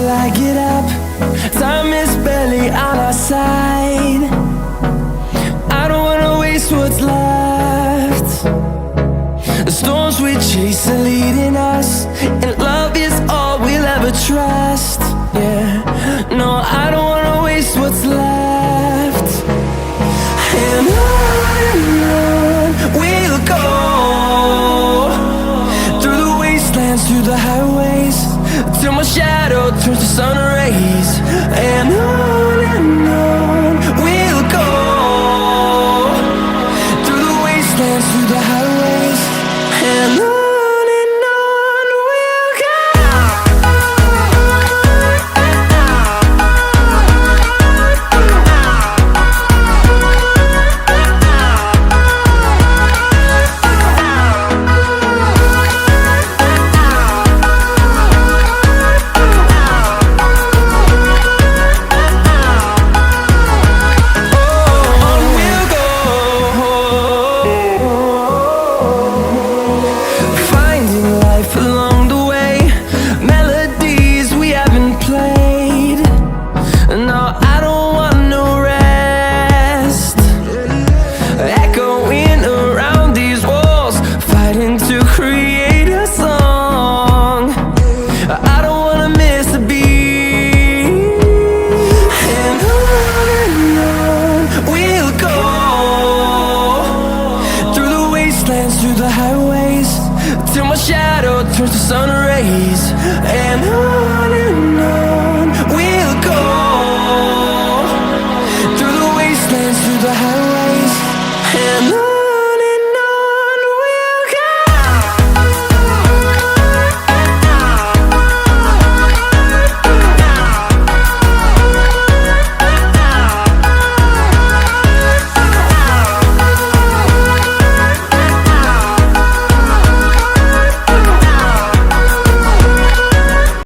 till I get up. Time is barely on our side. I don't wanna waste what's left. The storms we chase are leading us, and love is all we'll ever trust. Yeah, no, I don't wanna waste what's left. And on we'll go, through the wastelands, through the highways, till my shadow turns to sun rays. And on